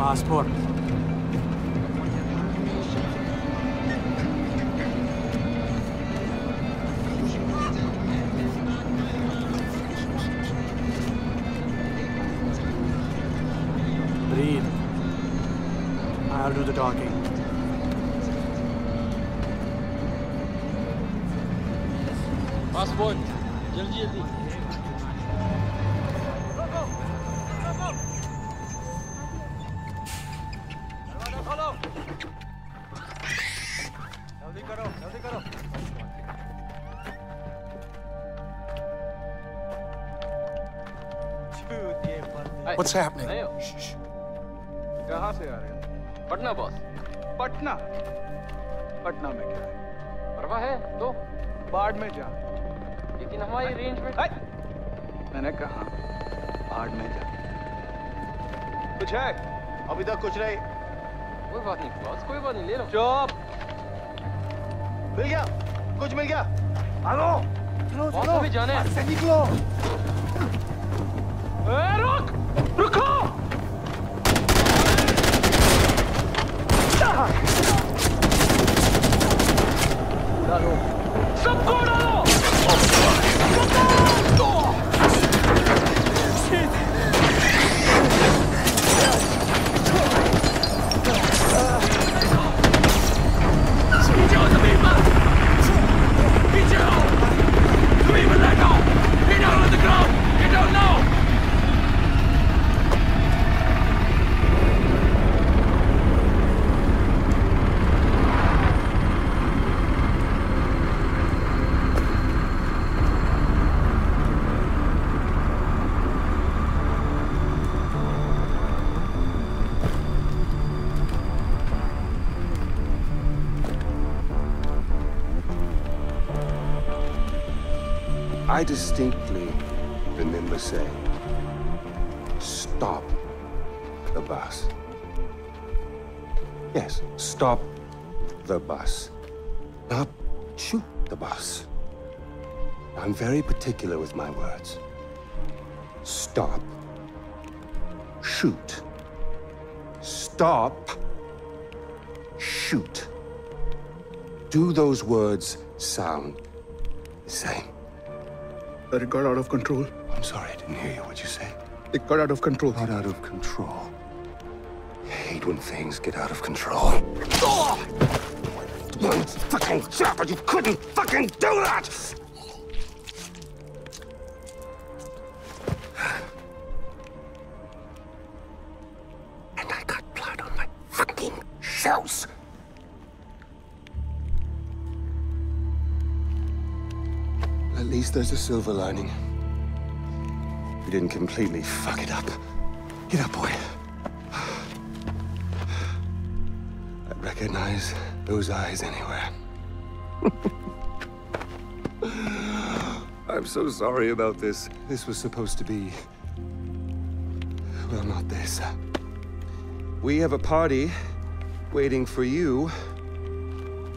Passport. Breathe. I'll do the talking. Passport. Jaldi jaldi. What's happening? कहाँ से आ रहे हो? पटना बॉस। पटना? पटना में क्या है? परवाह है तो बाढ़ में जा। लेकिन हमारी रेंज में मैंने कहा बाढ़ में जा। कुछ है? अभी तक कुछ नहीं। कोई बात नहीं बॉस, कोई बात नहीं, ले लो। चुप। मिल गया? कुछ मिल गया? आलो। चलो चलो। अभी जाने हैं। से निकलो। रुक! रुको! डालो। सबको डालो! पीछे हो जमीन पर! पीछे हो! Don't even let go! Get down on the ground! Get down now! I distinctly remember saying, stop the bus. Yes, stop the bus. Not shoot the bus. I'm very particular with my words. Stop. Shoot. Stop. Shoot. Do those words sound the same? But it got out of control. I'm sorry, I didn't hear you. What'd you say? It got out of control. Got out of control. I hate when things get out of control. One fucking shot, but you couldn't fucking do that! And I got blood on my fucking shoes. At least there's a silver lining. We didn't completely fuck it up. Get up, boy. I'd recognize those eyes anywhere. I'm so sorry about this. This was supposed to be... well, not this. We have a party waiting for you,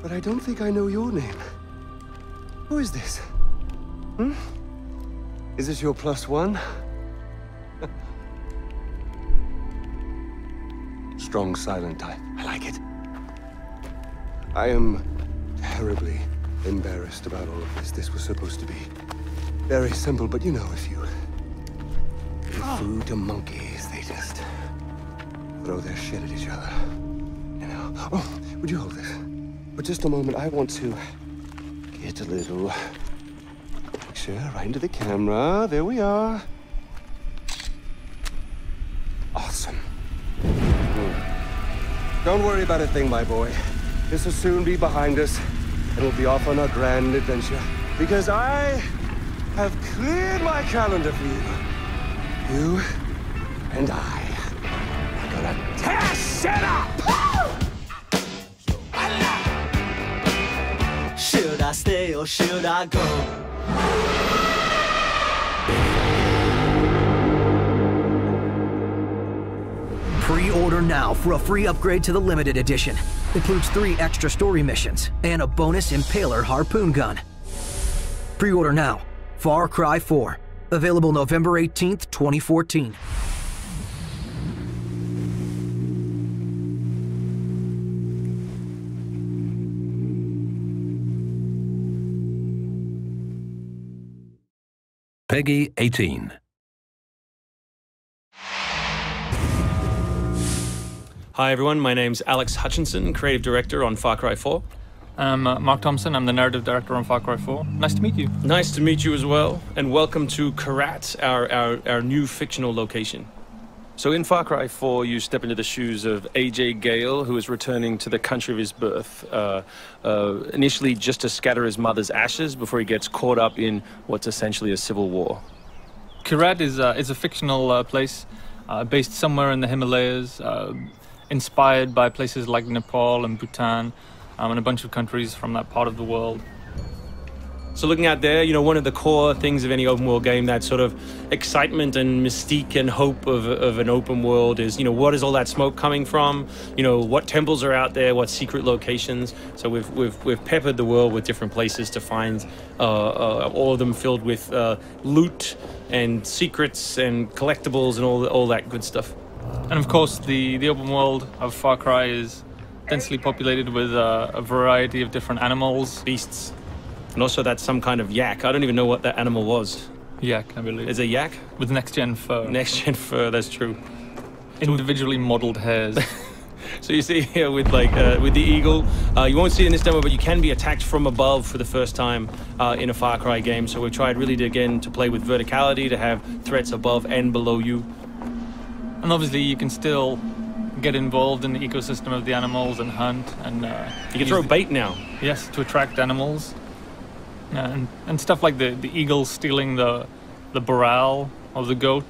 but I don't think I know your name. Who is this? Hmm? Is this your +1? Strong, silent type. I like it. I am terribly embarrassed about all of this. This was supposed to be very simple, but you know, if you give food to monkeys, they just throw their shit at each other. You know? Oh, would you hold this? For just a moment, I want to get a little... right into the camera. There we are. Awesome. Don't worry about a thing, my boy. This will soon be behind us, and we'll be off on our grand adventure. Because I have cleared my calendar for you. You and I are gonna tear shit up! Should I stay or should I go? Pre-order now for a free upgrade to the limited edition. Includes 3 extra story missions and a bonus Impaler harpoon gun. Pre-order now. Far Cry 4. Available November 18th, 2014. Peggy 18. Hi everyone, my name's Alex Hutchinson, Creative Director on Far Cry 4. I'm Mark Thompson, I'm the Narrative Director on Far Cry 4. Nice to meet you. Nice to meet you as well, and welcome to Kyrat, our new fictional location. So in Far Cry 4, you step into the shoes of Ajay Ghale, who is returning to the country of his birth, initially just to scatter his mother's ashes before he gets caught up in what's essentially a civil war. Kyrat is a fictional place based somewhere in the Himalayas, inspired by places like Nepal and Bhutan, and a bunch of countries from that part of the world. So looking out there, you know, one of the core things of any open world game, that sort of excitement and mystique and hope of an open world is, you know, what is all that smoke coming from? You know, what temples are out there? What secret locations? So we've peppered the world with different places to find, all of them filled with loot and secrets and collectibles and all that good stuff. And of course, the open world of Far Cry is densely populated with a variety of different animals. Beasts. And also that's some kind of yak. I don't even know what that animal was. Yak, I believe. Is it a yak? With next-gen fur. Next-gen fur, that's true. Individually modeled hairs. So you see here with with the eagle, you won't see it in this demo, but you can be attacked from above for the first time in a Far Cry game. So we've tried really to play with verticality, to have threats above and below you. And obviously you can still get involved in the ecosystem of the animals and hunt, and you can throw bait now. Yes, to attract animals. And stuff like the eagle stealing the morale of the goat.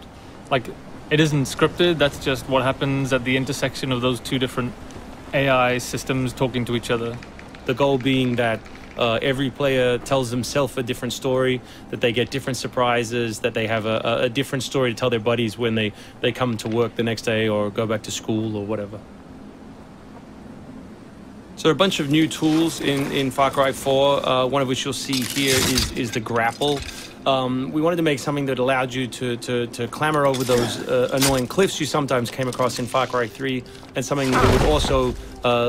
Like, it isn't scripted, that's just what happens at the intersection of those two different AI systems talking to each other. The goal being that every player tells themselves a different story, that they get different surprises, that they have a different story to tell their buddies when they come to work the next day or go back to school or whatever. So there are a bunch of new tools in Far Cry 4, one of which you'll see here is the grapple. We wanted to make something that allowed you to clamber over those annoying cliffs you sometimes came across in Far Cry 3, and something that would also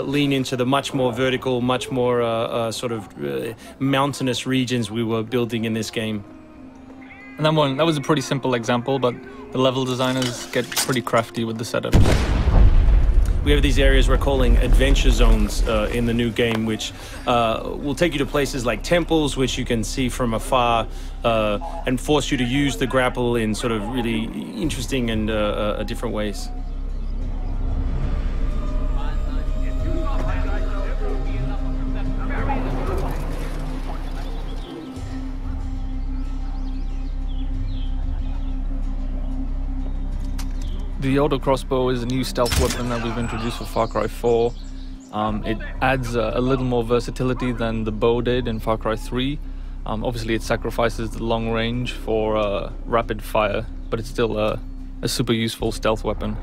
lean into the much more vertical, much more sort of mountainous regions we were building in this game. And that was a pretty simple example, but the level designers get pretty crafty with the setup. We have these areas we're calling adventure zones in the new game, which will take you to places like temples, which you can see from afar, and force you to use the grapple in sort of really interesting and different ways. The auto crossbow is a new stealth weapon that we've introduced for Far Cry 4. It adds a little more versatility than the bow did in Far Cry 3. Obviously it sacrifices the long range for rapid fire, but it's still a super useful stealth weapon.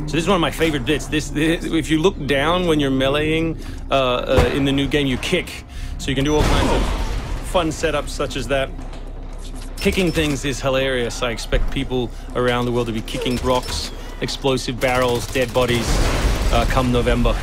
So this is one of my favorite bits. If you look down when you're meleeing in the new game, you kick. So you can do all kinds of fun setups such as that. Kicking things is hilarious. I expect people around the world to be kicking rocks, explosive barrels, dead bodies come November.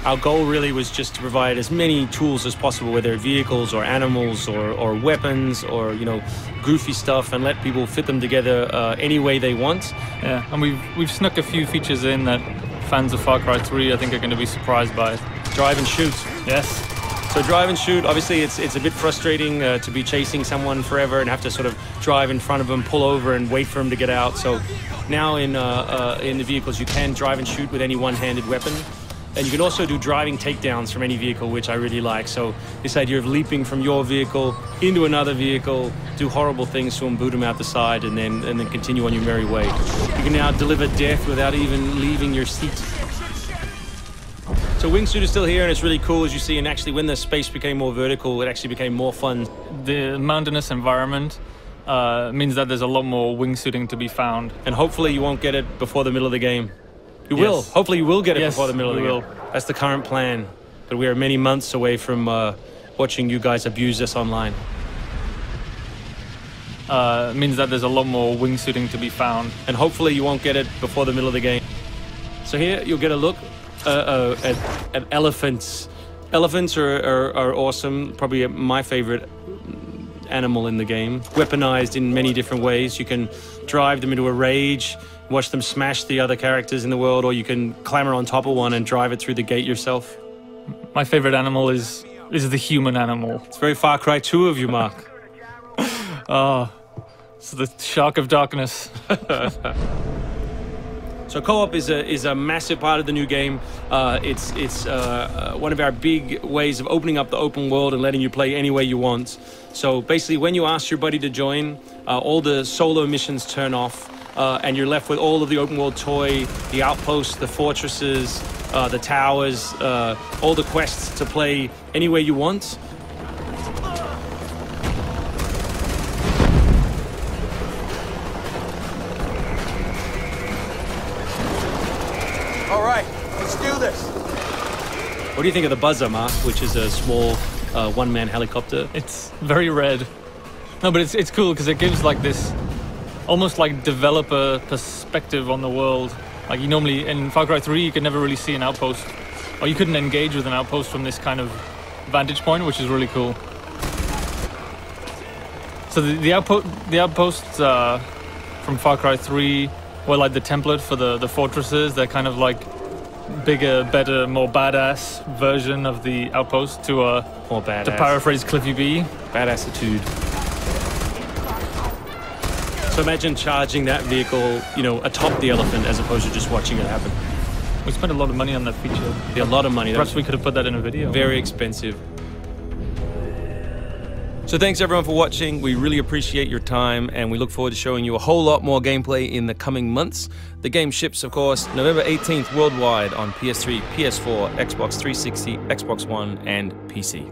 Our goal really was just to provide as many tools as possible, whether vehicles or animals or weapons or, you know, goofy stuff, and let people fit them together any way they want. Yeah, and we've snuck a few features in that fans of Far Cry 3 I think are going to be surprised by. Drive and shoot. Yes. So drive and shoot, obviously it's a bit frustrating to be chasing someone forever and have to sort of drive in front of them, pull over and wait for them to get out. So now in the vehicles you can drive and shoot with any one-handed weapon. And you can also do driving takedowns from any vehicle, which I really like. So this idea of leaping from your vehicle into another vehicle, do horrible things to them, boot them out the side, and then continue on your merry way. You can now deliver death without even leaving your seat. So wingsuit is still here, and it's really cool, as you see. And actually, when the space became more vertical, it actually became more fun. The mountainous environment means that there's a lot more wingsuiting to be found. And hopefully you won't get it before the middle of the game. You will. Hopefully you will get it before the middle of the game. That's the current plan. But we are many months away from watching you guys abuse us online. Means that there's a lot more wingsuiting to be found. And hopefully you won't get it before the middle of the game. So here you'll get a look at elephants. Elephants are awesome. Probably my favorite animal in the game. Weaponized in many different ways. You can drive them into a rage, watch them smash the other characters in the world, or you can clamber on top of one and drive it through the gate yourself. My favorite animal is the human animal. It's very Far Cry 2 of you, Mark. Oh, it's the Shark of Darkness. So co-op is a massive part of the new game. It's one of our big ways of opening up the open world and letting you play any way you want. So basically, when you ask your buddy to join, all the solo missions turn off, and you're left with all of the open world toy, the outposts, the fortresses, the towers, all the quests to play any way you want. All right, let's do this. What do you think of the Buzzer, Mark, which is a small one-man helicopter? It's very red. No, but it's cool because it gives like this almost like developer perspective on the world. Like you normally in Far Cry 3 you could never really see an outpost, or you couldn't engage with an outpost from this kind of vantage point, which is really cool. So the outposts from Far Cry 3 were like the template for the fortresses. They're kind of like bigger, better, more badass version of the outpost to more badass. To paraphrase Cliffy B. Badassitude. So imagine charging that vehicle, you know, atop the elephant as opposed to just watching it happen. We spent a lot of money on that feature. Yeah, a lot of money. Perhaps we could have put that in a video. Very expensive. So thanks everyone for watching. We really appreciate your time, and we look forward to showing you a whole lot more gameplay in the coming months. The game ships, of course, November 18th worldwide on PS3, PS4, Xbox 360, Xbox One, and PC.